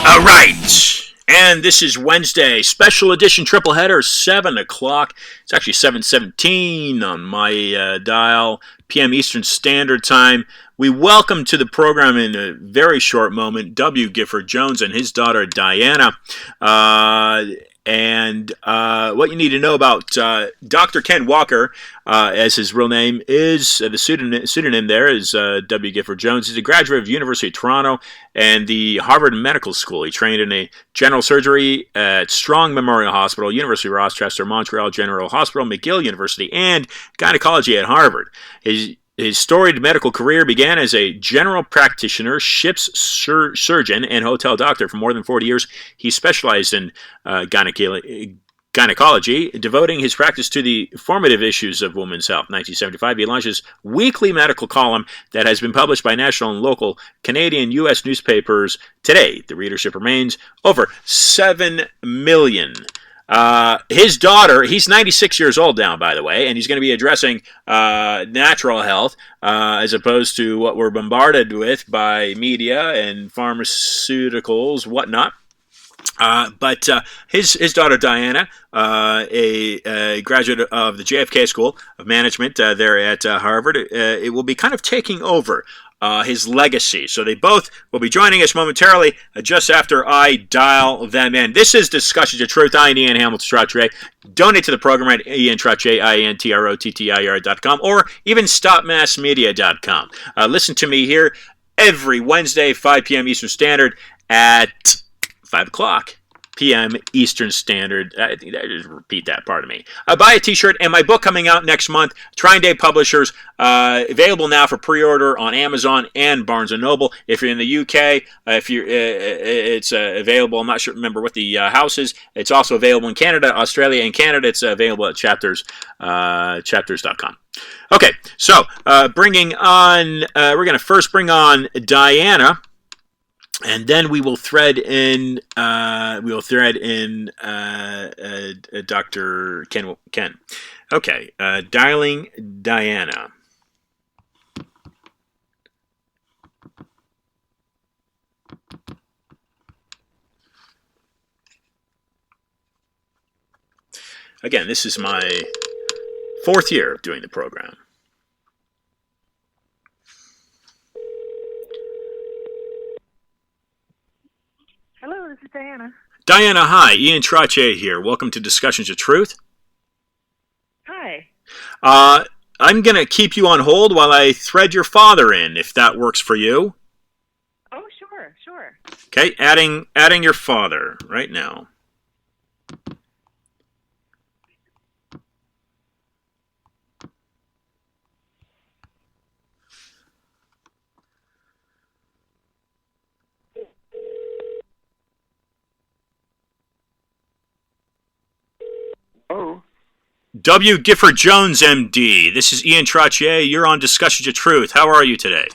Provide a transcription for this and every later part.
All right, and this is Wednesday, special edition triple header, 7 o'clock. It's actually 7:17 on my dial, p.m. Eastern Standard Time. We welcome to the program in a very short moment W. Gifford Jones and his daughter Diana. And what you need to know about Dr. Ken Walker, as his real name is, the pseudonym there is W. Gifford Jones. He's a graduate of the University of Toronto and the Harvard Medical School. He trained in a general surgery at Strong Memorial Hospital, University of Rochester, Montreal General Hospital, McGill University, and Gynecology at Harvard. His storied medical career began as a general practitioner, ship's surgeon, and hotel doctor. For more than 40 years, he specialized in gynecology, devoting his practice to the formative issues of women's health. In 1975, he launched his weekly medical column that has been published by national and local Canadian and U.S. newspapers. Today, the readership remains over 7 million. His daughter, he's 96 years old now, by the way, and he's going to be addressing natural health as opposed to what we're bombarded with by media and pharmaceuticals, whatnot. But his daughter Diana, a graduate of the JFK School of Management there at Harvard, it will be kind of taking over his legacy. So they both will be joining us momentarily just after I dial them in. This is Discussions of Truth. I am Ian Hamilton Trottier. Donate to the program at Ian Trottier, INTROTTIR.com, or even StopMassMedia.com. Listen to me here every Wednesday, 5 p.m. Eastern Standard at 5 o'clock p.m. Eastern Standard. I think I just repeat that, pardon me. Buy a t-shirt and my book coming out next month, Trying Day Publishers, available now for pre-order on Amazon and Barnes & Noble. If you're in the UK, it's available. I'm not sure, remember what the house is. It's also available in Canada, Australia, and Canada. It's available at chapters.com. Okay, so bringing on, we're going to first bring on Diana. And then we will thread in. Dr. Ken. Okay, dialing Diana. Again, this is my 4th year of doing the program. Hello, this is Diana. Diana, hi. Ian Trottier here. Welcome to Discussions of Truth. Hi. I'm going to keep you on hold while I thread your father in, if that works for you. Oh, sure. Okay, adding your father right now. Oh. W. Gifford Jones, MD. This is Ian Trottier. You're on Discussions of Truth. How are you today?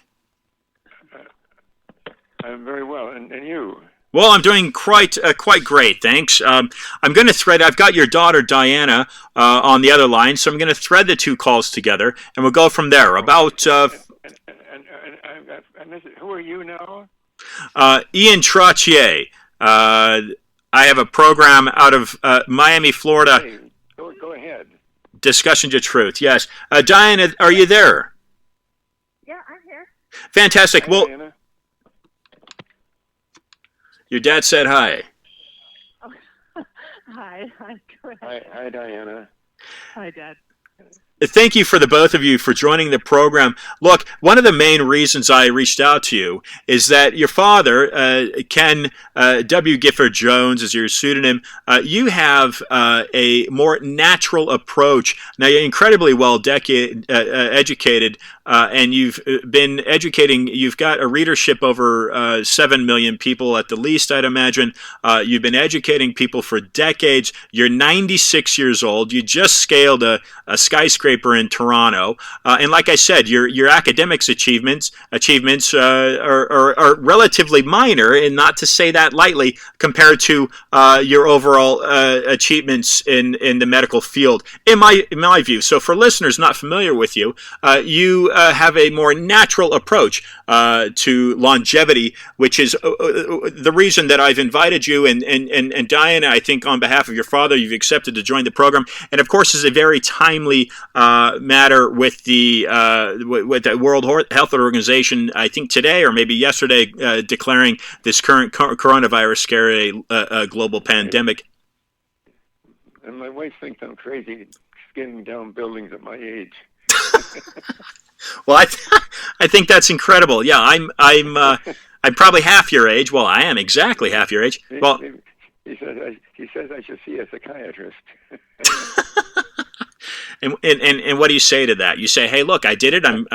I'm very well, and you? Well, I'm doing quite great, thanks. I'm going to thread. I've got your daughter Diana on the other line, so I'm going to thread the two calls together, and we'll go from there. About and who are you now? Ian Trottier. I have a program out of Miami, Florida. Hey, go ahead. Discussions of Truth. Yes, Diana, are you there? Yeah, I'm here. Fantastic. Hi, Well, Diana. your dad said hi. Oh, hi. Go ahead. Hi, Diana. Hi, Dad. Thank you for the both of you for joining the program. Look, one of the main reasons I reached out to you is that your father, Ken W. Gifford Jones, is your pseudonym. You have a more natural approach. Now, you're incredibly well educated, and you've been educating. You've got a readership over 7 million people at the least, I'd imagine. You've been educating people for decades. You're 96 years old. You just scaled a skyscraper in Toronto, and like I said, your academics achievements are relatively minor, and not to say that lightly, compared to your overall achievements in the medical field, in my view. So for listeners not familiar with you, you have a more natural approach to longevity, which is the reason that I've invited you, and Diana, I think on behalf of your father, you've accepted to join the program, and of course is a very timely matter with the World Health Organization, I think today or maybe yesterday, declaring this current coronavirus scare a global pandemic. And my wife thinks I'm crazy skinning down buildings at my age. Well, I think that's incredible. Yeah, I'm probably half your age. Well, I am exactly half your age. Well, he says I should see a psychiatrist. And what do you say to that? You say, "Hey, look, I did it. I'm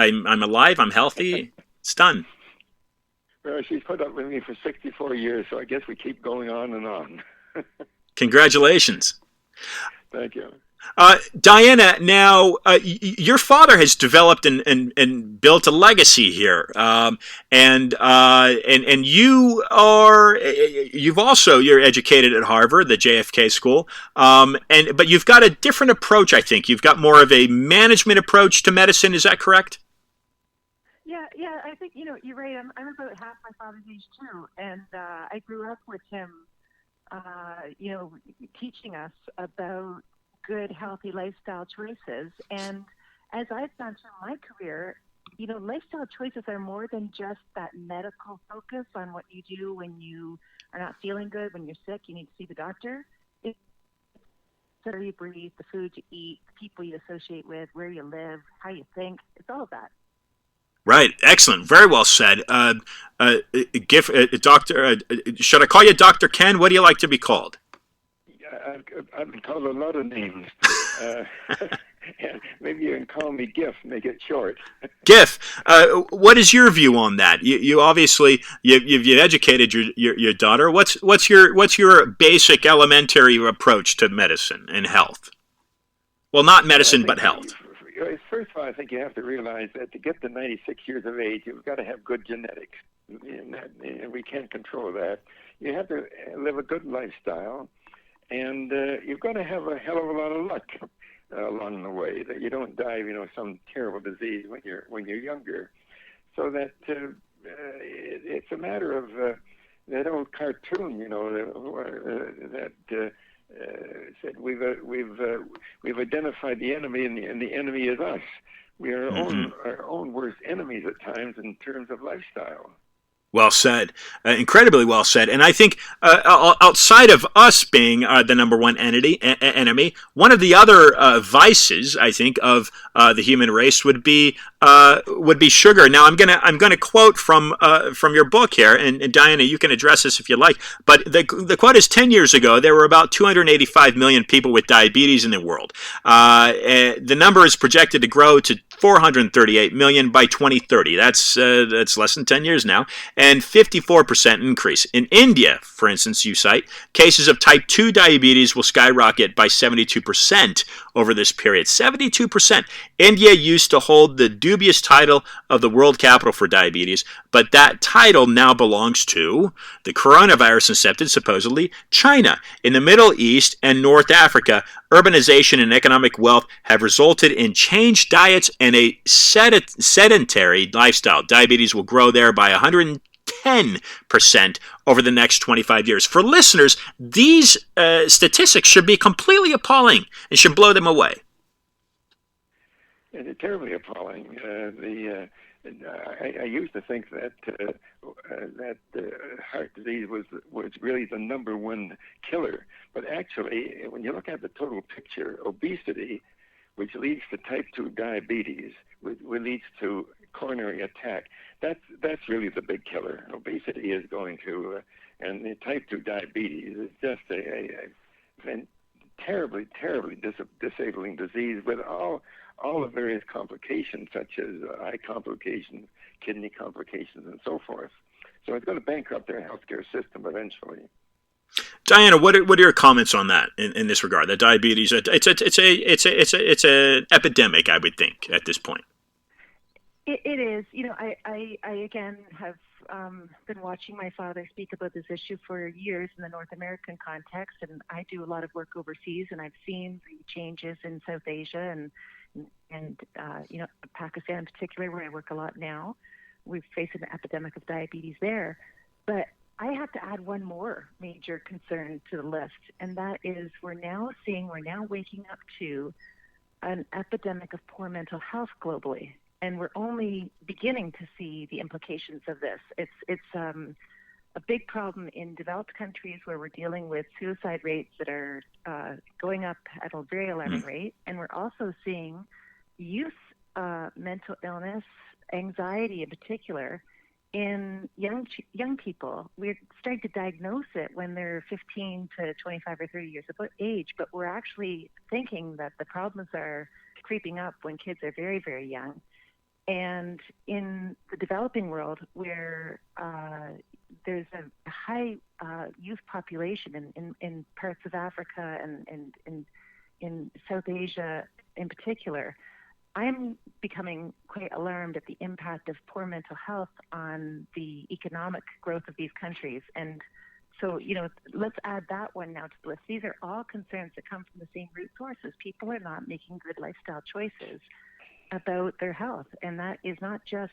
alive. I'm healthy. It's done." Well, she's put up with me for 64 years, so I guess we keep going on and on. Congratulations. Thank you. Diana, now your father has developed and built a legacy here, and you're educated at Harvard, the JFK school, but you've got a different approach. I think you've got more of a management approach to medicine. Is that correct? Yeah. I think you're right. I'm about half my father's age too, and I grew up with him, teaching us about good, healthy lifestyle choices. And as I've gone through my career, lifestyle choices are more than just that medical focus on what you do when you are not feeling good, when you're sick, you need to see the doctor. It's the air you breathe, the food you eat, the people you associate with, where you live, how you think. It's all of that. Right. Excellent. Very well said. Doctor, should I call you Dr. Ken? What do you like to be called? I've been called a lot of names. Maybe you can call me Giff, make it short. Giff, what is your view on that? You obviously you've educated your daughter. What's your basic elementary approach to medicine and health? Well, not medicine, but health. First of all, I think you have to realize that to get to 96 years of age, you've got to have good genetics, and we can't control that. You have to live a good lifestyle. And you've got to have a hell of a lot of luck along the way, that you don't die of, some terrible disease when you're younger. So that it's a matter of that old cartoon, that said we've identified the enemy, and the enemy is us. We are our own worst enemies at times in terms of lifestyle. Well said. Incredibly well said. And I think outside of us being the number one enemy, one of the other vices, I think, of the human race would be sugar. Now, I'm gonna quote from your book here, and Diana, you can address this if you like. But the quote is: 10 years ago, there were about 285 million people with diabetes in the world. The number is projected to grow to 438 million by 2030. That's less than 10 years now, and 54% increase. In India, for instance, you cite, cases of type 2 diabetes will skyrocket by 72% over this period. 72%. India used to hold the dubious title of the world capital for diabetes, but that title now belongs to the coronavirus incepted, supposedly, China. In the Middle East and North Africa, urbanization and economic wealth have resulted in changed diets and a sedentary lifestyle. Diabetes will grow there by 110% over the next 25 years. For listeners, these statistics should be completely appalling and should blow them away. They're terribly appalling. I used to think that heart disease was really the number one killer, but actually, when you look at the total picture, obesity which leads to type 2 diabetes, which leads to coronary attack. That's really the big killer. Obesity is going to, and the type 2 diabetes is just a terribly disabling disease with all the various complications, such as eye complications, kidney complications, and so forth. So it's going to bankrupt their healthcare system eventually. Diana, what are your comments on that in this regard? That diabetes, it's an epidemic, I would think, at this point. It is. I again have been watching my father speak about this issue for years in the North American context, and I do a lot of work overseas, and I've seen the changes in South Asia and Pakistan in particular, where I work a lot now. We've faced an epidemic of diabetes there, but I have to add one more major concern to the list, and that is we're now waking up to an epidemic of poor mental health globally. And we're only beginning to see the implications of this. It's a big problem in developed countries where we're dealing with suicide rates that are going up at a very alarming rate. And we're also seeing youth mental illness, anxiety in particular, in young people. We're starting to diagnose it when they're 15 to 25 or 30 years of age, but we're actually thinking that the problems are creeping up when kids are very, very young. And in the developing world, where there's a high youth population in parts of Africa and in South Asia in particular, I'm becoming quite alarmed at the impact of poor mental health on the economic growth of these countries. And so, let's add that one now to the list. These are all concerns that come from the same root sources. People are not making good lifestyle choices about their health, and that is not just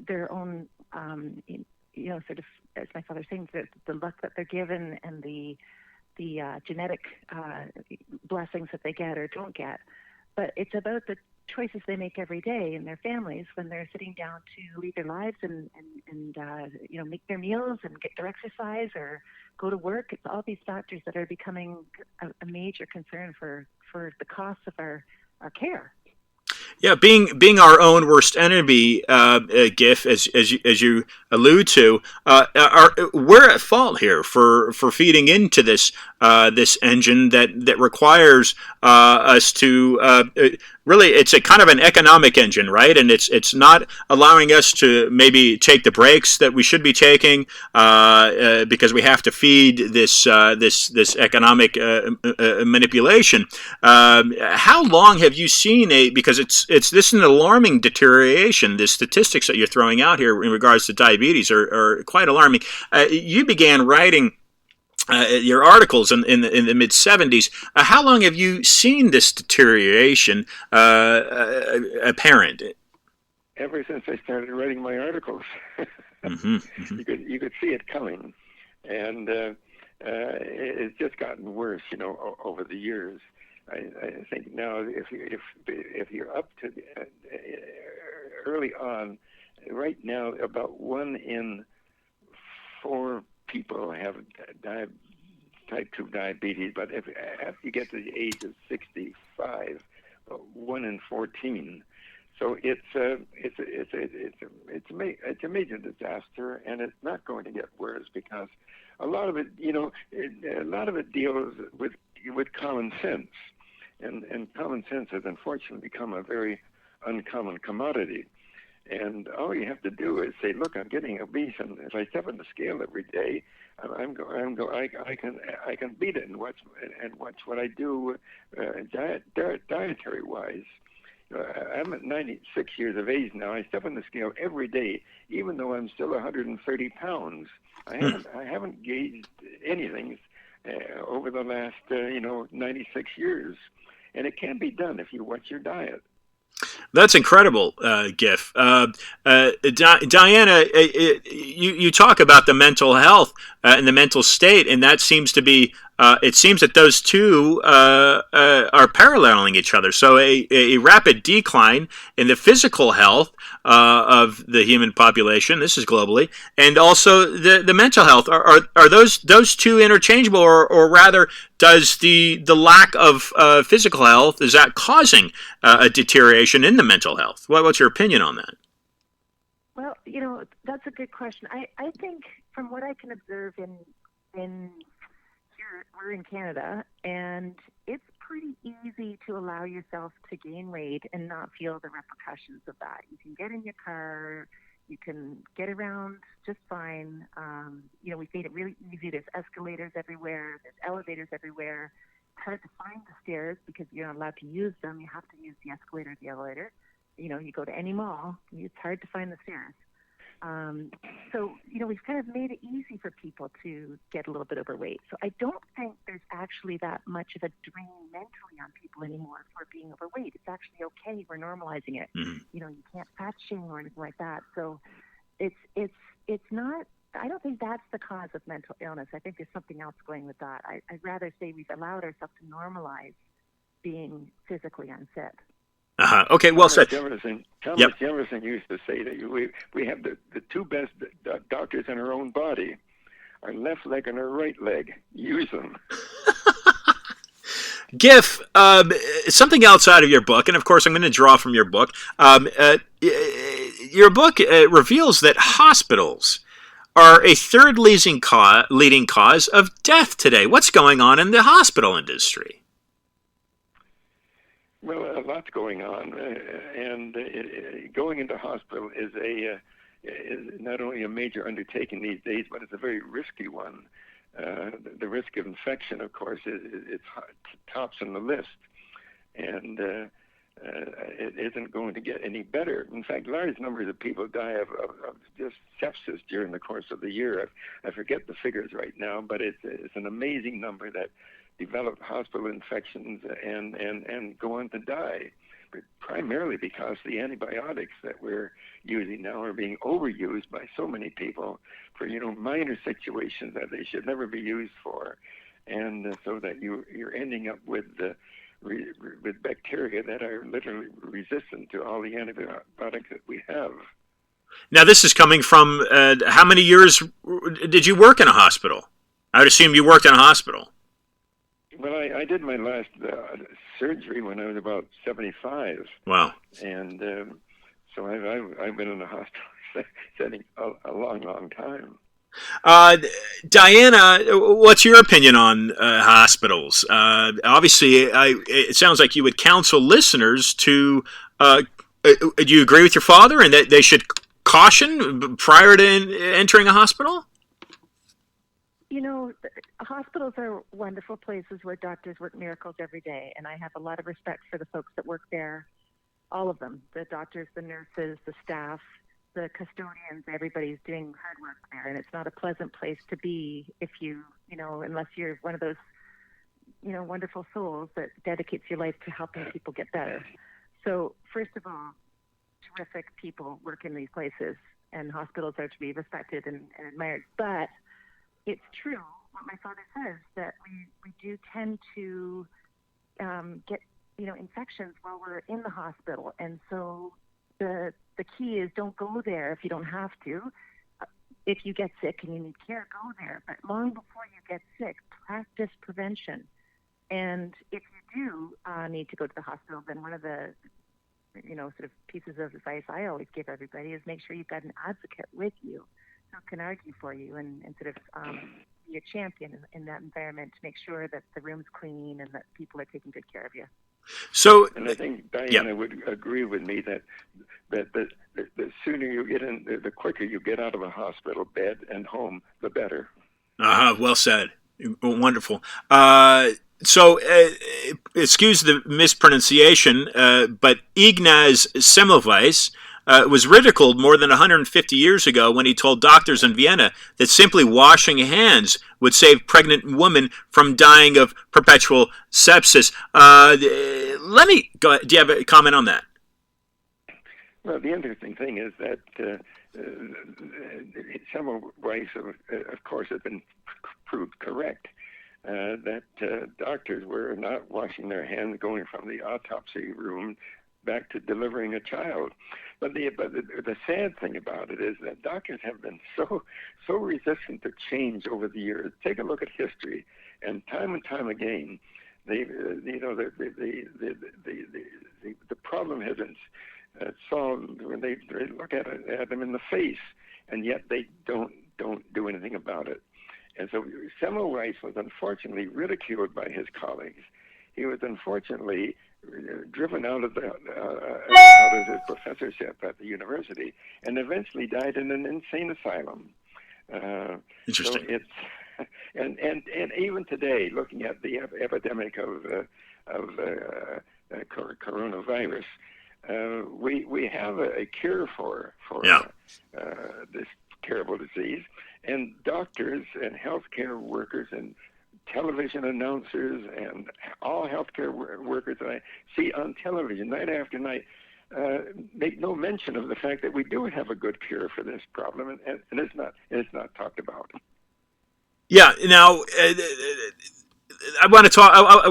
their own sort of, as my father's saying, the luck that they're given and the genetic blessings that they get or don't get, but it's about the choices they make every day in their families when they're sitting down to lead their lives and make their meals and get their exercise or go to work. It's all these factors that are becoming a major concern for the costs of our care. Yeah, being our own worst enemy, Giff, as you allude to, we're at fault here for feeding into this engine that requires us to really, it's a kind of an economic engine, right? And it's not allowing us to maybe take the breaks that we should be taking because we have to feed this economic manipulation. How long have you seen because this is an alarming deterioration. The statistics that you're throwing out here in regards to diabetes are quite alarming. You began writing your articles in the mid-'70s. How long have you seen this deterioration apparent? Ever since I started writing my articles. You could see it coming, and it's just gotten worse, over the years. I think now, if you're up to early on, right now about 1 in 4 people have type 2 diabetes, but after you get to the age of 65, 1 in 14. So it's a major disaster, and it's not going to get worse because a lot of it deals with common sense, and common sense has unfortunately become a very uncommon commodity. And all you have to do is say, "Look, I'm getting obese, and if I step on the scale every day, I can beat it and watch what I do dietary wise." I'm at 96 years of age now. I step on the scale every day, even though I'm still 130 pounds. I haven't gauged anything over the last 96 years, and it can be done if you watch your diet. That's incredible, Giff. Diana, you talk about the mental health and the mental state, and that seems to be it seems that those two are paralleling each other. So a rapid decline in the physical health of the human population, this is globally, and also the mental health. Are those two interchangeable, or rather, does the lack of physical health, is that causing a deterioration in the mental health? What's your opinion on that? Well, that's a good question. I think from what I can observe in here, we're in Canada, and it's pretty easy to allow yourself to gain weight and not feel the repercussions of that. You can get in your car, you can get around just fine. We've made it really easy. There's escalators everywhere, there's elevators everywhere. It's hard to find the stairs because you're not allowed to use them. You have to use the escalator or the elevator. You go to any mall, it's hard to find the stairs. We've kind of made it easy for people to get a little bit overweight. So I don't think there's actually that much of a drain mentally on people anymore for being overweight. It's actually okay. We're normalizing it. Mm-hmm. You can't fat shame or anything like that. So it's not, I don't think that's the cause of mental illness. I think there's something else going with that. I'd rather say we've allowed ourselves to normalize being physically unfit. Okay, well said. Thomas Jefferson used to say that we have the two best doctors in our own body, our left leg and our right leg. Use them. Giff, something else out of your book, and of course I'm going to draw from your book. Your book reveals that hospitals are a third leading cause of death today. What's going on in the hospital industry? Well, a lot's going on, and going into hospital is not only a major undertaking these days, but it's a very risky one. The risk of infection, of course, it's tops on the list, and it isn't going to get any better. In fact, large numbers of people die of just sepsis during the course of the year. I forget the figures right now, but it's an amazing number that develop hospital infections and go on to die, but primarily because the antibiotics that we're using now are being overused by so many people for minor situations that they should never be used for, and so that you're ending up with bacteria that are literally resistant to all the antibiotics that we have. Now, this is coming from how many years did you work in a hospital? I would assume you worked in a hospital. Well, I did my last surgery when I was about 75. Wow. And so I've been in a hospital setting a long, long time. Diana, what's your opinion on hospitals? Obviously, it sounds like you would counsel listeners to, do you agree with your father and that they should caution prior to entering a hospital? Hospitals are wonderful places where doctors work miracles every day, and I have a lot of respect for the folks that work there, all of them, the doctors, the nurses, the staff, the custodians, everybody's doing hard work there, and it's not a pleasant place to be if unless you're one of those, wonderful souls that dedicates your life to helping people get better. So, first of all, terrific people work in these places, and hospitals are to be respected and admired, but it's true what my father says, that we do tend to get infections while we're in the hospital, and so the key is don't go there if you don't have to. If you get sick and you need care, go there. But long before you get sick, practice prevention. And if you do need to go to the hospital, then one of the sort of pieces of advice I always give everybody is make sure you've got an advocate with you who can argue for you and sort of be a champion in that environment to make sure that the room's clean and that people are taking good care of you. So, and I think Diana would agree with me that the sooner you get in, the quicker you get out of a hospital bed and home, the better. Well said. Wonderful. Excuse the mispronunciation, but Ignaz Semmelweis was ridiculed more than 150 years ago when he told doctors in Vienna that simply washing hands would save pregnant women from dying of perpetual sepsis. Let me go. Do you have a comment on that? Well, the interesting thing is that Semmelweis, of course, has been proved correct. that doctors were not washing their hands going from the autopsy room back to delivering a child. But the sad thing about it is that doctors have been so resistant to change over the years. Take a look at history, and time again, the problem has been solved when they look at them in the face, and yet they don't do anything about it. And so Semmelweis was unfortunately ridiculed by his colleagues. He was unfortunately driven out of his professorship at the university, and eventually died in an insane asylum. Interesting. So it's and even today, looking at the epidemic of coronavirus, we have a cure for this terrible disease, and doctors and healthcare workers and television announcers and all healthcare workers that I see on television night after night make no mention of the fact that we do have a good cure for this problem, and it's not talked about. Yeah. Now, I want to talk.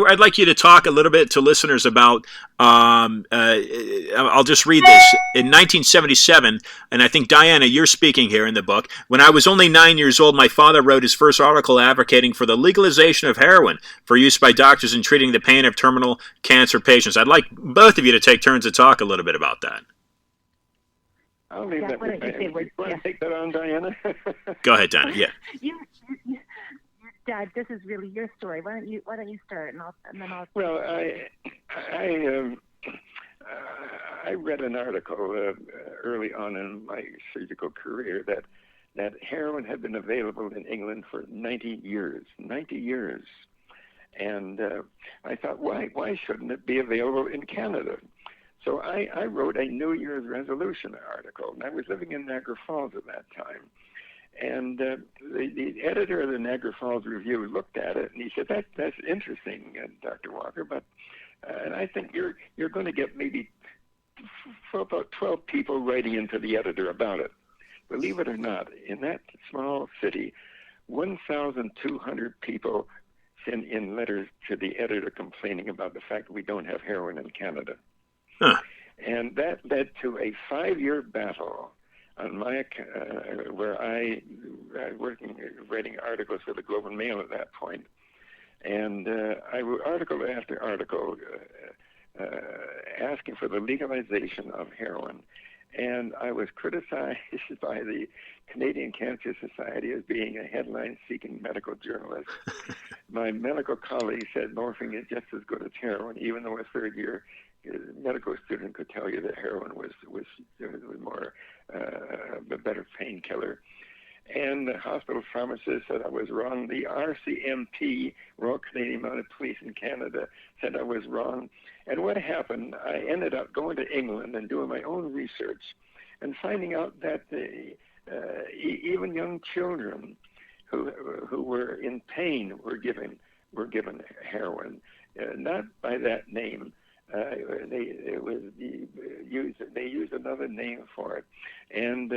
I'd like you to talk a little bit to listeners about. I'll just read this. In 1977, and I think Diana, you're speaking here in the book. When I was only 9 years old, my father wrote his first article advocating for the legalization of heroin for use by doctors in treating the pain of terminal cancer patients. I'd like both of you to take turns to talk a little bit about that. I'll leave that with Diana. You want to take that on, Diana? Go ahead, Diana. Yeah. Dad, this is really your story. Why don't you start, and then I'll. Well, I read an article early on in my surgical career that heroin had been available in England for 90 years. 90 years, and I thought, why shouldn't it be available in Canada? So I wrote a New Year's resolution article, and I was living in Niagara Falls at that time. And the editor of the Niagara Falls Review looked at it, and he said, "That's interesting, Dr. Walker, but and I think you're going to get maybe about 12 people writing into the editor about it." Believe it or not, in that small city, 1,200 people send in letters to the editor complaining about the fact that we don't have heroin in Canada. Huh. And that led to a 5-year battle on my where I working writing articles for the Globe and Mail at that point, and I wrote article after article asking for the legalization of heroin, and I was criticized by the Canadian Cancer Society as being a headline-seeking medical journalist. My medical colleagues said morphine is just as good as heroin, even though a third-year medical student could tell you that heroin was more a better painkiller. And the hospital pharmacist said I was wrong. The RCMP, Royal Canadian Mounted Police in Canada, said I was wrong. And what happened, I ended up going to England and doing my own research and finding out that even young children who were in pain were given heroin, not by that name. They used another name for it, and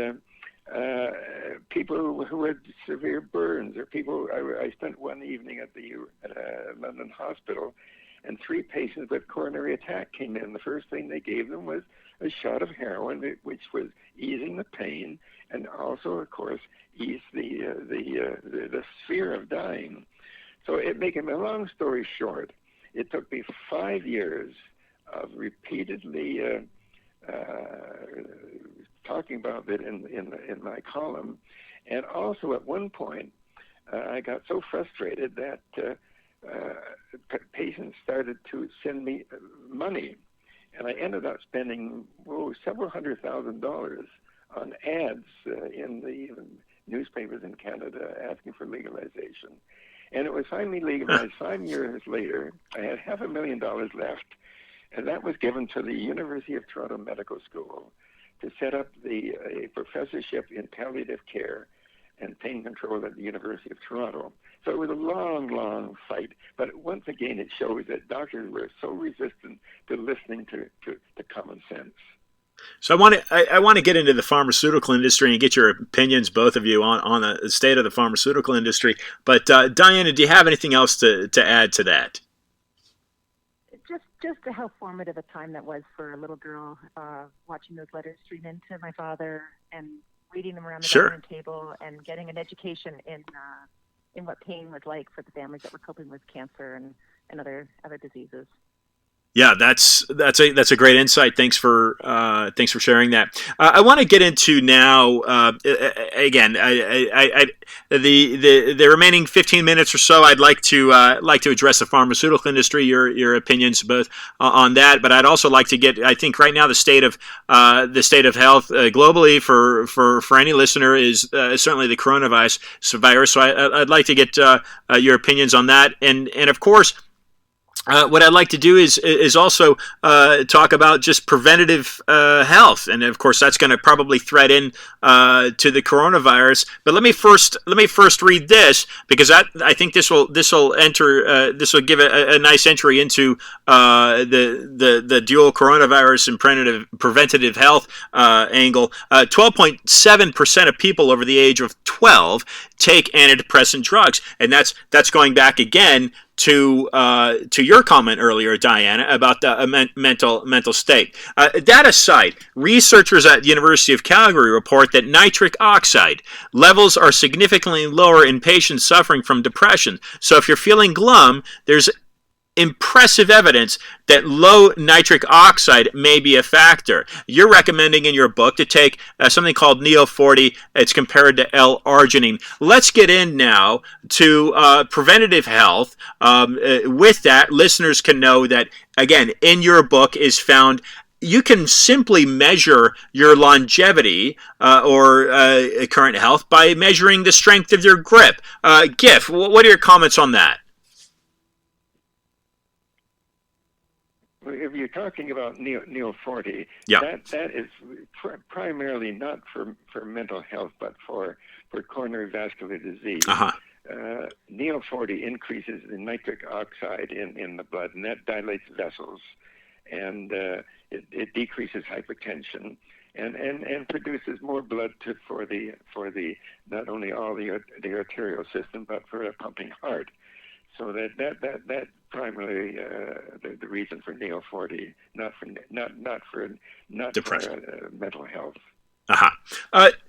people who had severe burns, or people. I spent one evening at the London hospital, and 3 patients with coronary attack came in. The first thing they gave them was a shot of heroin, which was easing the pain, and also, of course, eased the fear of dying. So, making a long story short, it took me 5 years of repeatedly talking about it in my column, and also at one point I got so frustrated that patients started to send me money, and I ended up spending several $100,000 on ads in the newspapers in Canada asking for legalization. And it was finally legalized 5 years later. I had $500,000 left, and that was given to the University of Toronto Medical School to set up a professorship in palliative care and pain control at the University of Toronto. So it was a long, long fight. But once again, it shows that doctors were so resistant to listening to common sense. So I want to get into the pharmaceutical industry and get your opinions, both of you, on the state of the pharmaceutical industry. But Diana, do you have anything else to add to that? Just how formative a time that was for a little girl, watching those letters stream into my father and reading them around the Sure. dining table and getting an education in what pain was like for the families that were coping with cancer and other diseases. Yeah, that's a great insight. Thanks for sharing that. I want to get into now again. The remaining 15 minutes or so, I'd like to address the pharmaceutical industry. Your opinions both on that, but I'd also like to get. I think right now the state of health globally for any listener is certainly the coronavirus virus. So I'd like to get your opinions on that, and of course. What I'd like to do is also talk about just preventative health, and of course that's going to probably thread in to the coronavirus. But let me first read this, because I think this will give a nice entry into the dual coronavirus and preventative health angle. 12.7% of people over the age of 12 take antidepressant drugs, and that's going back again to your comment earlier, Diana, about the mental state. That aside, researchers at the University of Calgary report that nitric oxide levels are significantly lower in patients suffering from depression. So if you're feeling glum, there's impressive evidence that low nitric oxide may be a factor. You're recommending in your book to take something called Neo 40. It's compared to L-arginine. Let's get in now to preventative health. With that, listeners can know that, again, in your book is found you can simply measure your longevity or current health by measuring the strength of your grip. Giff, what are your comments on that? If you're talking about Neo 40, yeah. that is primarily not for mental health, but for coronary vascular disease. Neo 40 increases the nitric oxide in the blood, and that dilates vessels, and it decreases hypertension, and produces more blood for the not only all the arterial system, but for a pumping heart. So that primarily the reason for Neo 40, not for mental health.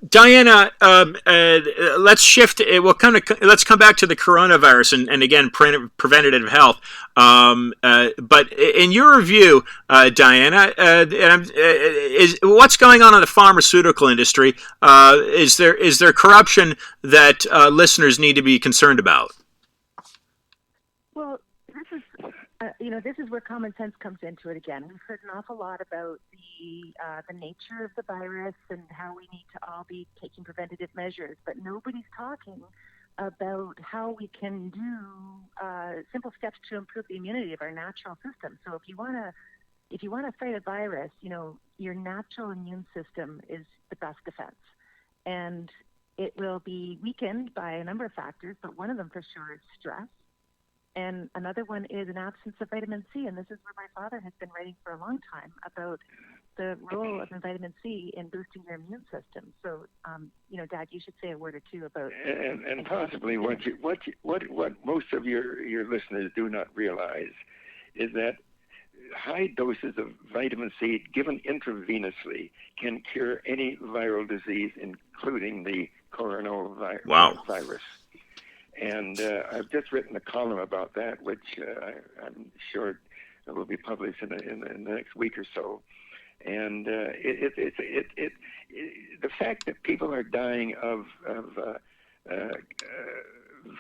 Diana, let's shift. Let's come back to the coronavirus and again preventative health. But in your view, Diana, is what's going on in the pharmaceutical industry? Is there corruption that listeners need to be concerned about? Well, this is where common sense comes into it again. We've heard an awful lot about the nature of the virus and how we need to all be taking preventative measures, but nobody's talking about how we can do simple steps to improve the immunity of our natural system. So if you want to fight a virus, your natural immune system is the best defense, and it will be weakened by a number of factors, but one of them for sure is stress. And another one is an absence of vitamin C, and this is where my father has been writing for a long time about the role of vitamin C in boosting your immune system. So, Dad, you should say a word or two about. And possibly what most of your listeners do not realize is that high doses of vitamin C given intravenously can cure any viral disease, including the coronavirus. Wow. And I've just written a column about that, which I'm sure will be published in the next week or so. And the fact that people are dying of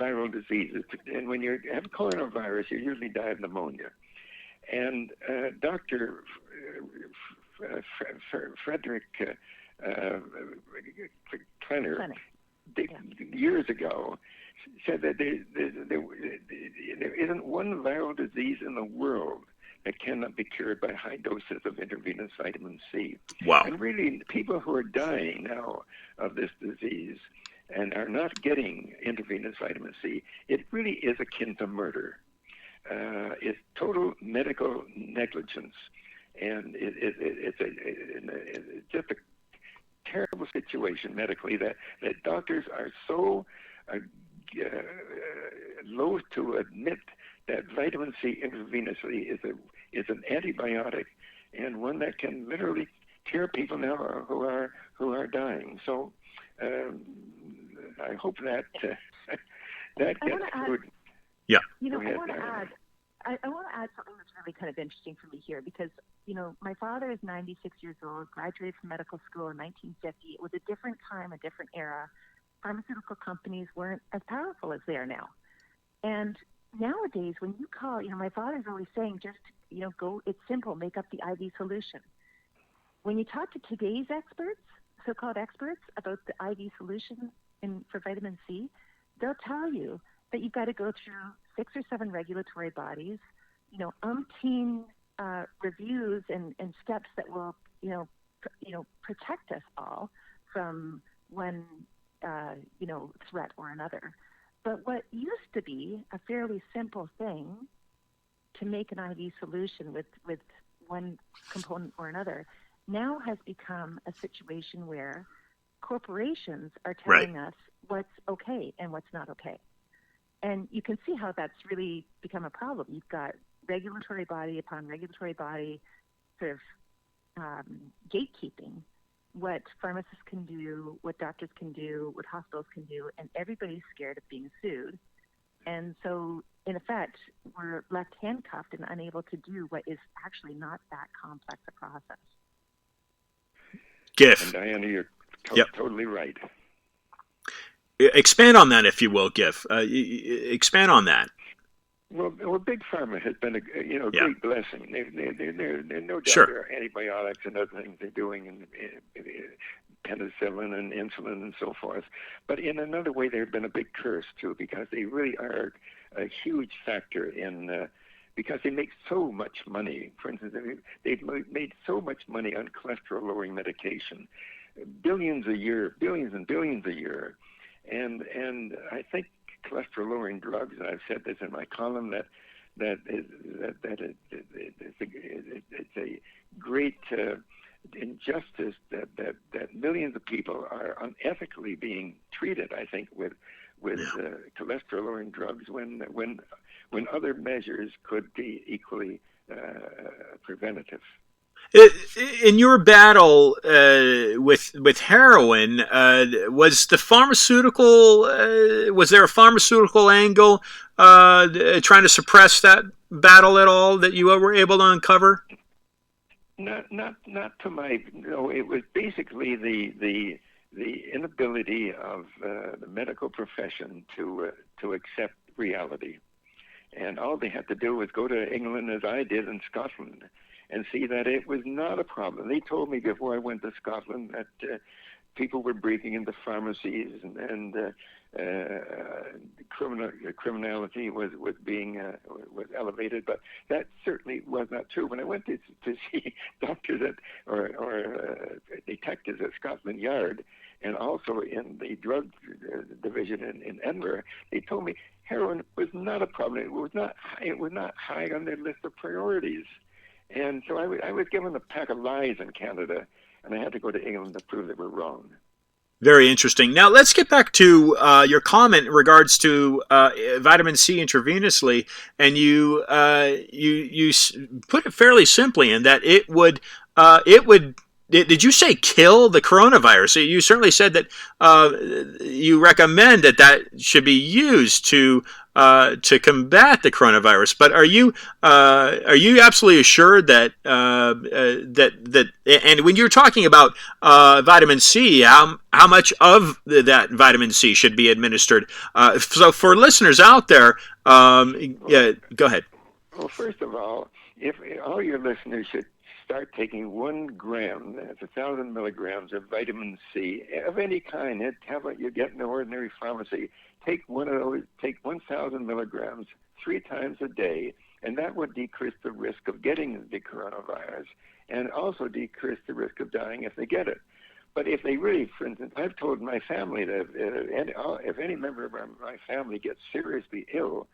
viral diseases, and when you have coronavirus, you usually die of pneumonia. And Dr. Frederick Klenner, years ago, said that there isn't one viral disease in the world that cannot be cured by high doses of intravenous vitamin C. Wow. And really, people who are dying now of this disease and are not getting intravenous vitamin C, it really is akin to murder. It's total medical negligence. and it's just a terrible situation medically that doctors are so loath to admit that vitamin C intravenously is an antibiotic, and one that can literally cure people now who are dying. So I hope that that gets good. Yeah. I want to add. I want to add something that's really kind of interesting for me here because, my father is 96 years old, graduated from medical school in 1950. It was a different time, a different era. Pharmaceutical companies weren't as powerful as they are now. And nowadays, when you call, my father's always saying, just, go, it's simple, make up the IV solution. When you talk to today's experts, so-called experts, about the IV solution for vitamin C, they'll tell you that you've got to go through 6 or 7 regulatory bodies, umpteen reviews and steps that will, protect us all from one, threat or another. But what used to be a fairly simple thing to make an IV solution with one component or another now has become a situation where corporations are telling us what's okay and what's not okay. And you can see how that's really become a problem. You've got regulatory body upon regulatory body sort of gatekeeping what pharmacists can do, what doctors can do, what hospitals can do, and everybody's scared of being sued. And so, in effect, we're left handcuffed and unable to do what is actually not that complex a process. Giff. And Diana, you're totally right. Expand on that, if you will, Giff. Expand on that. Well, Big Pharma has been a great blessing. There no doubt there are antibiotics and other things they're doing, and penicillin and insulin and so forth. But in another way, they've been a big curse too, because they really are a huge factor in because they make so much money. For instance, they've made so much money on cholesterol-lowering medication, billions and billions a year, and I think cholesterol-lowering drugs, and I've said this in my column, it's a great injustice that millions of people are unethically being treated, I think, with cholesterol-lowering drugs when other measures could be equally preventative. In your battle with heroin, was there a pharmaceutical angle trying to suppress that battle at all that you were able to uncover? Not to my. No, it was basically the inability of the medical profession to accept reality, and all they had to do was go to England, as I did in Scotland, and see that it was not a problem. They told me before I went to Scotland that people were breaking into pharmacies and criminality was was elevated, but that certainly was not true. When I went to see doctors or detectives at Scotland Yard, and also in the drug division in Edinburgh, they told me heroin was not a problem. It was not high on their list of priorities. And so I was given a pack of lies in Canada, and I had to go to England to prove they were wrong. Very interesting. Now let's get back to your comment in regards to vitamin C intravenously, and you put it fairly simply in that it would. Did you say kill the coronavirus? You certainly said that you recommend that should be used to combat the coronavirus. But are you absolutely assured that and when you're talking about vitamin C, how much of that vitamin C should be administered? So for listeners out there, go ahead. Well, first of all, if all your listeners should start taking 1 gram, that's 1,000 milligrams of vitamin C of any kind, a tablet you get in the ordinary pharmacy. Take one of those, take 1,000 milligrams 3 times a day, and that would decrease the risk of getting the coronavirus and also decrease the risk of dying if they get it. But if they really, for instance, I've told my family that if any member of my family gets seriously ill,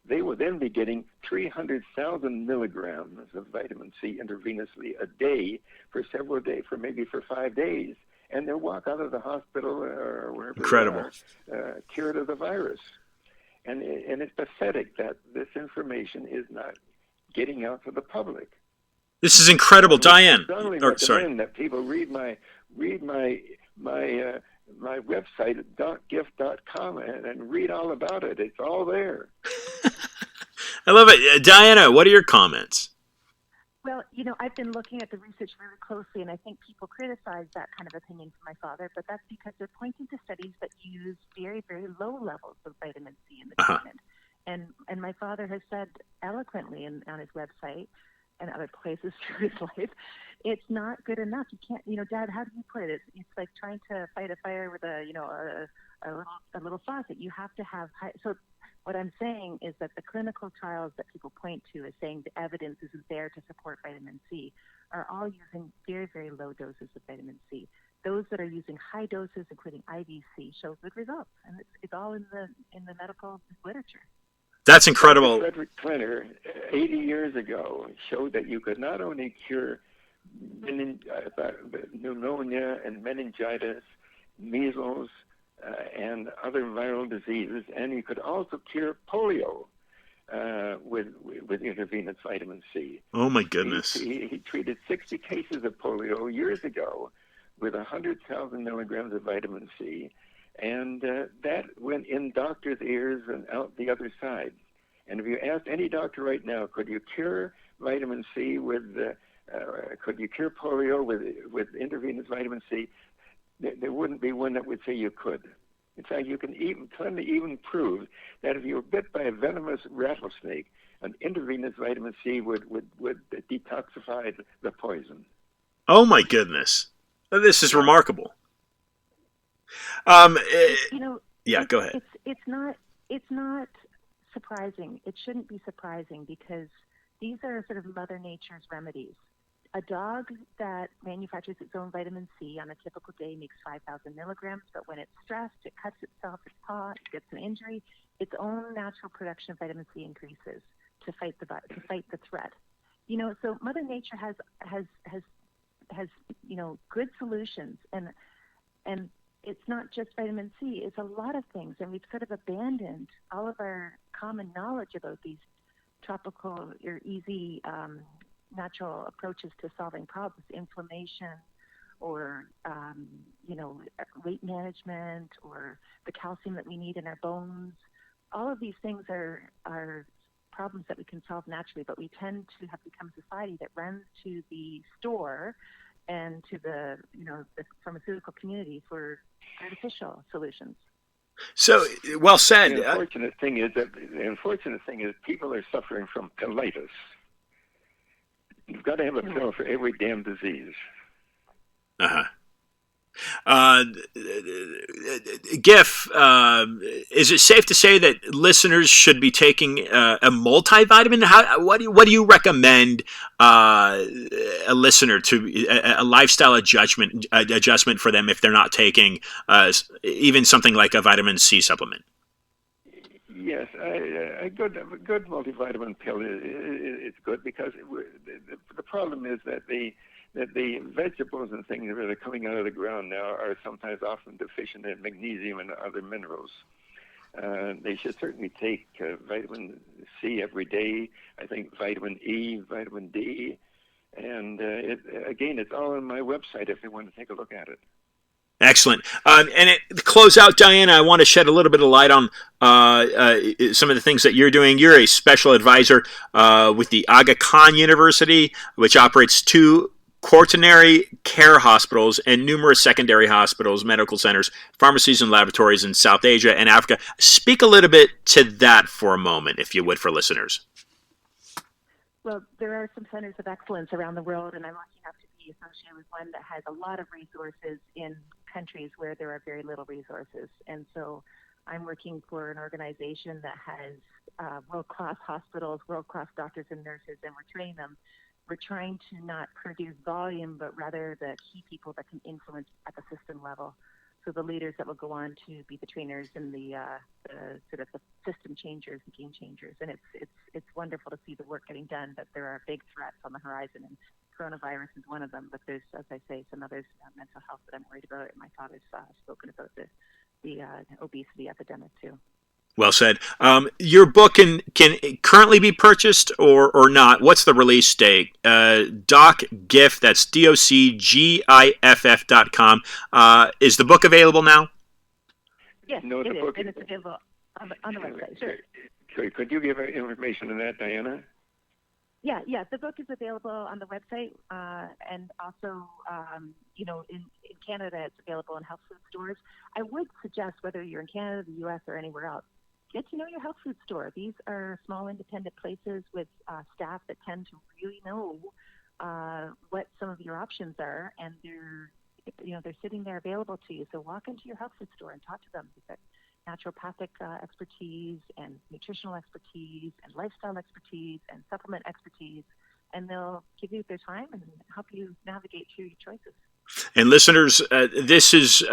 they will then be getting 300,000 milligrams of vitamin C intravenously a day for several days, for 5 days. And they'll walk out of the hospital or wherever Incredible. they are, cured of the virus. And it's pathetic that this information is not getting out to the public. This is incredible, Diane. Strongly Or, sorry. recommend that people read my website at docgift.com and read all about it. It's all there. I love it. Diana, what are your comments? Well, I've been looking at the research really closely, and I think people criticize that kind of opinion from my father, but that's because they're pointing to studies that use very, very low levels of vitamin C in the treatment. And my father has said eloquently on his website and other places through his life, it's not good enough. You can't, Dad, how do you put it? It's like trying to fight a fire with a little faucet. You have to have high. So what I'm saying is that the clinical trials that people point to as saying the evidence isn't there to support vitamin C are all using very, very low doses of vitamin C. Those that are using high doses, including IVC, show good results, and it's all in the medical literature. That's incredible. Frederick Klenner, 80 years ago, showed that you could not only cure pneumonia and meningitis, measles, and other viral diseases, and you could also cure polio with intravenous vitamin C. Oh my goodness! He treated 60 cases of polio years ago with 100,000 milligrams of vitamin C, and that went in doctors' ears and out the other side. And if you asked any doctor right now, could you cure vitamin C could you cure polio with intravenous vitamin C? There wouldn't be one that would say you could. In fact, you can even prove that if you were bit by a venomous rattlesnake, an intravenous vitamin C would detoxify the poison. Oh my goodness, this is remarkable. Yeah, go ahead. It's not surprising. It shouldn't be surprising because these are sort of Mother Nature's remedies. A dog that manufactures its own vitamin C on a typical day makes 5,000 milligrams, but when it's stressed, it cuts itself, its paw, it gets an injury, its own natural production of vitamin C increases to fight the threat. So Mother Nature has good solutions, and it's not just vitamin C, it's a lot of things, and we've sort of abandoned all of our common knowledge about these tropical or easy natural approaches to solving problems, inflammation or, weight management or the calcium that we need in our bones. All of these things are problems that we can solve naturally, but we tend to have become a society that runs to the store and to the pharmaceutical community for artificial solutions. So, well said. The unfortunate thing is people are suffering from colitis. You've got to have a pill for every damn disease. Giff, is it safe to say that listeners should be taking a multivitamin? What do you recommend a listener to a lifestyle adjustment for them if they're not taking even something like a vitamin C supplement? Yes, a good multivitamin pill is good because the problem is that the vegetables and things that are coming out of the ground now are sometimes often deficient in magnesium and other minerals. They should certainly take vitamin C every day. I think vitamin E, vitamin D, and it's all on my website if they want to take a look at it. Excellent. And to close out, Diana, I want to shed a little bit of light on some of the things that you're doing. You're a special advisor with the Aga Khan University, which operates 2 quaternary care hospitals and numerous secondary hospitals, medical centers, pharmacies, and laboratories in South Asia and Africa. Speak a little bit to that for a moment, if you would, for listeners. Well, there are some centers of excellence around the world, and I'm lucky enough to be associated with one that has a lot of resources in countries where there are very little resources. And so I'm working for an organization that has world-class hospitals, world-class doctors and nurses, and we're training them. We're trying to not produce volume, but rather the key people that can influence at the system level. So the leaders that will go on to be the trainers and the sort of the system changers, the game changers. And it's wonderful to see the work getting done, but there are big threats on the horizon, and coronavirus is one of them. But there's, as I say, some others, mental health that I'm worried about. And my father's spoken about the obesity epidemic too. Well said. Your book can currently be purchased or not. What's the release date? Doc Giff, that's DOCGIFF.com. Is the book available now? Yes, no, it the is, book and it's available on the website. Sure. So could you give information on that, Diana? Yeah, the book is available on the website, and also, in Canada, it's available in health food stores. I would suggest, whether you're in Canada, the U.S., or anywhere else, get to know your health food store. These are small independent places with staff that tend to really know what some of your options are, and they're sitting there available to you. So walk into your health food store and talk to them. They've got naturopathic expertise and nutritional expertise and lifestyle expertise and supplement expertise, and they'll give you their time and help you navigate through your choices. And listeners, this is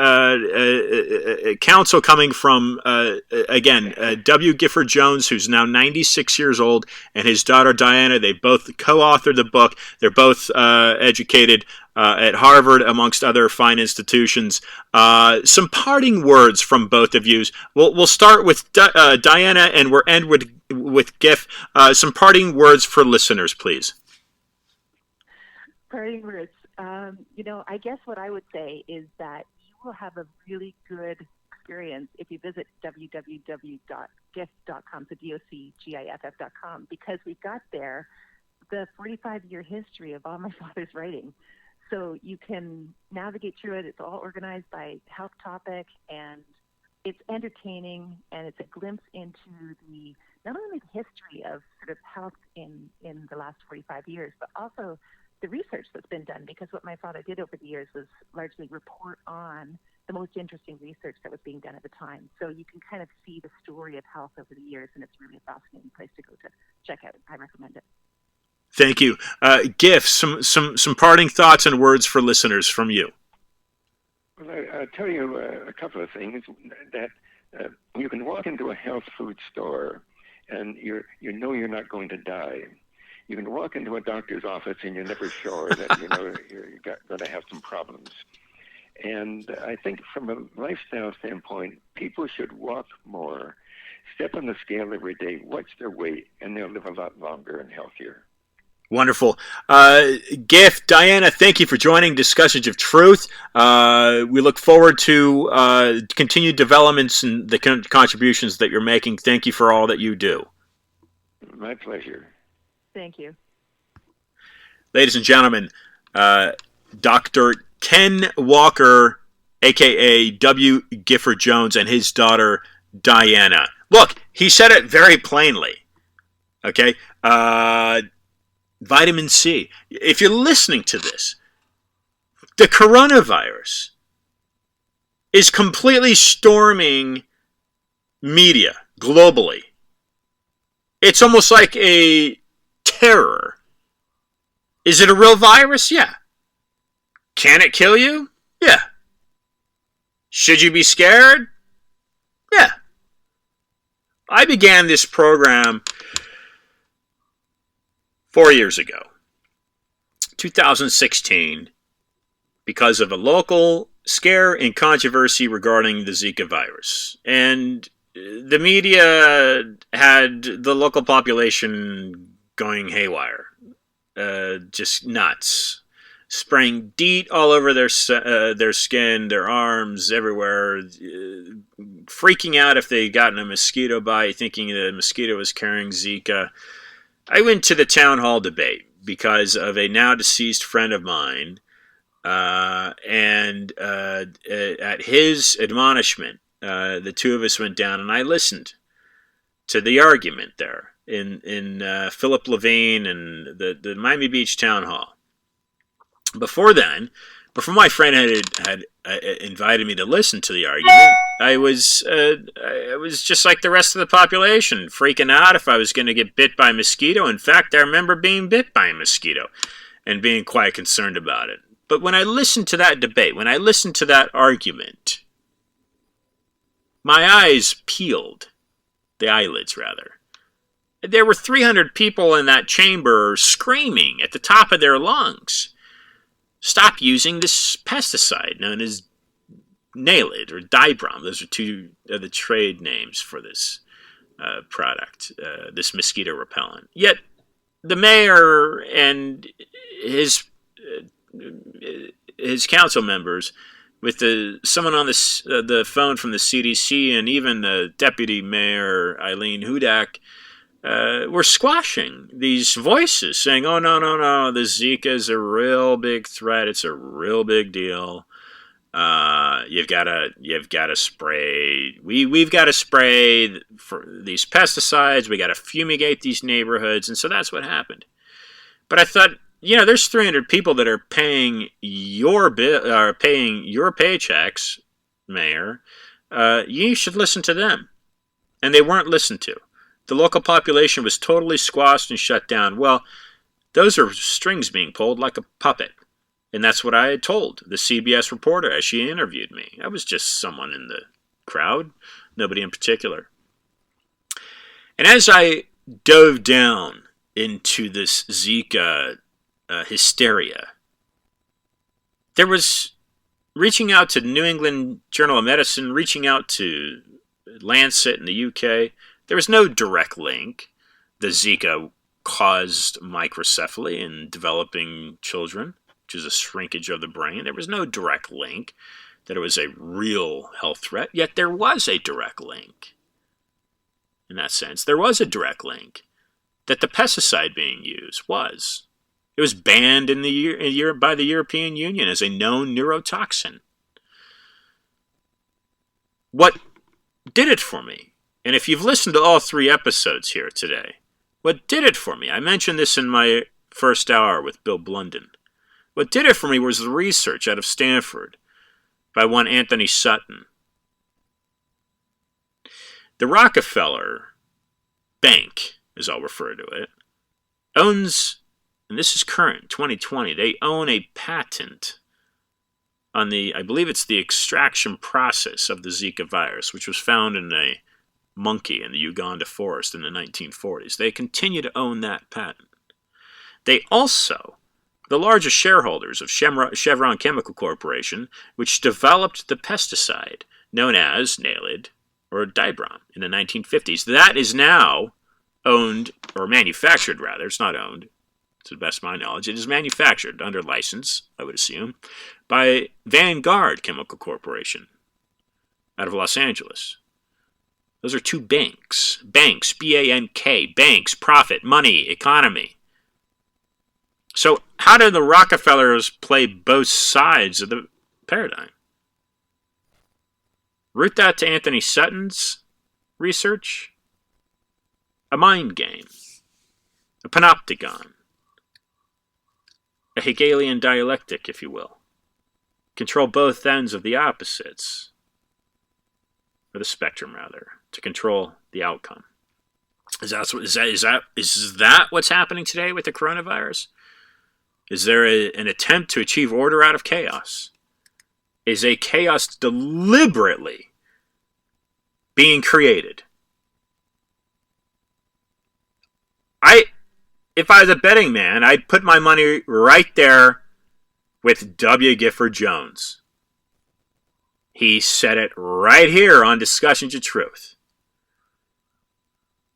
counsel coming from, W. Gifford Jones, who's now 96 years old, and his daughter Diana. They both co-authored the book. They're both educated at Harvard, amongst other fine institutions. Some parting words from both of you. We'll start with Diana, and we'll end with Giff. Some parting words for listeners, please. Parting words. I guess what I would say is that you will have a really good experience if you visit www.giff.com, so DOCGIFF.com, because we've got there the 45-year history of all my father's writing. So you can navigate through it. It's all organized by health topic, and it's entertaining, and it's a glimpse into not only the history of sort of health in the last 45 years, but also the research that's been done, because what my father did over the years was largely report on the most interesting research that was being done at the time. So you can kind of see the story of health over the years, and it's really a fascinating place to go to check out. I recommend it. Thank you. Giff, some parting thoughts and words for listeners from you. Well, I'll tell you a couple of things. That you can walk into a health food store and you know you're not going to die. You can walk into a doctor's office and you're never sure that you're going to have some problems. And I think from a lifestyle standpoint, people should walk more, step on the scale every day, watch their weight, and they'll live a lot longer and healthier. Wonderful. Giff, Diana, thank you for joining Discussions of Truth. We look forward to continued developments and the contributions that you're making. Thank you for all that you do. My pleasure. Thank you. Ladies and gentlemen, Dr. Ken Walker, a.k.a. W. Gifford Jones, and his daughter, Diana. Look, he said it very plainly. Okay? Vitamin C. If you're listening to this, the coronavirus is completely storming media globally. It's almost like a terror. Is it a real virus? Yeah. Can it kill you? Yeah. Should you be scared? Yeah. I began this program 4 years ago, 2016, because of a local scare and controversy regarding the Zika virus. And the media had the local population going haywire, just nuts, spraying DEET all over their skin, their arms, everywhere, freaking out if they'd gotten a mosquito bite, thinking the mosquito was carrying Zika. I went to the town hall debate because of a now deceased friend of mine, and at his admonishment, the two of us went down and I listened to the argument there in Philip Levine and the Miami Beach town hall. Before my friend had invited me to listen to the argument, I was just like the rest of the population, freaking out if I was going to get bit by a mosquito. In fact, I remember being bit by a mosquito and being quite concerned about it. But when I listened to that debate, when I listened to that argument, My eyes peeled, the eyelids rather. There were 300 people in that chamber screaming at the top of their lungs. Stop using this pesticide known as Nalid or Dibrom. Those are two of the trade names for this product, this mosquito repellent. Yet the mayor and his council members, with someone on the phone from the CDC, and even Deputy Mayor Eileen Hudak, were squashing these voices, saying, "Oh no, the Zika is a real big threat. It's a real big deal. You've got to spray. We've got to spray for these pesticides. We got to fumigate these neighborhoods." And so that's what happened. But I thought, there's 300 people that are paying your paychecks, Mayor. You should listen to them. And they weren't listened to. The local population was totally squashed and shut down. Well, those are strings being pulled like a puppet. And that's what I had told the CBS reporter as she interviewed me. I was just someone in the crowd, nobody in particular. And as I dove down into this Zika hysteria, there was reaching out to New England Journal of Medicine, reaching out to Lancet in the UK. There was no direct link. The Zika caused microcephaly in developing children, which is a shrinkage of the brain. There was no direct link that it was a real health threat, yet there was a direct link. In that sense, there was a direct link that the pesticide being used was. It was banned by the European Union as a known neurotoxin. What did it for me? And if you've listened to all 3 episodes here today, what did it for me? I mentioned this in my first hour with Bill Blunden. What did it for me was the research out of Stanford by one Anthony Sutton. The Rockefeller Bank, as I'll refer to it, owns, and this is current, 2020, they own a patent on I believe it's the extraction process of the Zika virus, which was found in a monkey in the Uganda forest in the 1940s. They continue to own that patent. They also, the largest shareholders of Chevron Chemical Corporation, which developed the pesticide known as Nalid or Dibrom in the 1950s. That is now owned, or manufactured rather, it's not owned, to the best of my knowledge, it is manufactured under license, I would assume, by Vanguard Chemical Corporation out of Los Angeles. Those are 2 banks. Banks, B-A-N-K, banks, profit, money, economy. So how do the Rockefellers play both sides of the paradigm? Root that to Anthony Sutton's research. A mind game. A panopticon. A Hegelian dialectic, if you will. Control both ends of the opposites. Or the spectrum, rather, to control the outcome. Is that what's happening today with the coronavirus? Is there an attempt to achieve order out of chaos? Is a chaos deliberately being created? If I was a betting man, I'd put my money right there with W. Gifford Jones. He said it right here on Discussions of Truth.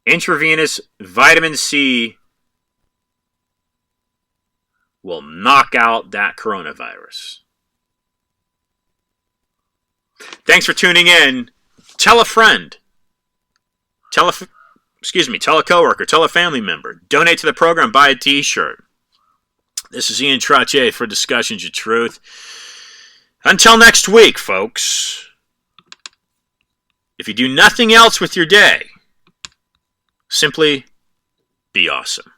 Intravenous vitamin C will knock out that coronavirus. Thanks for tuning in. Tell a friend. Tell a coworker. Tell a family member. Donate to the program. Buy a t-shirt. This is Ian Trottier for Discussions of Truth. Until next week, folks. If you do nothing else with your day, simply be awesome.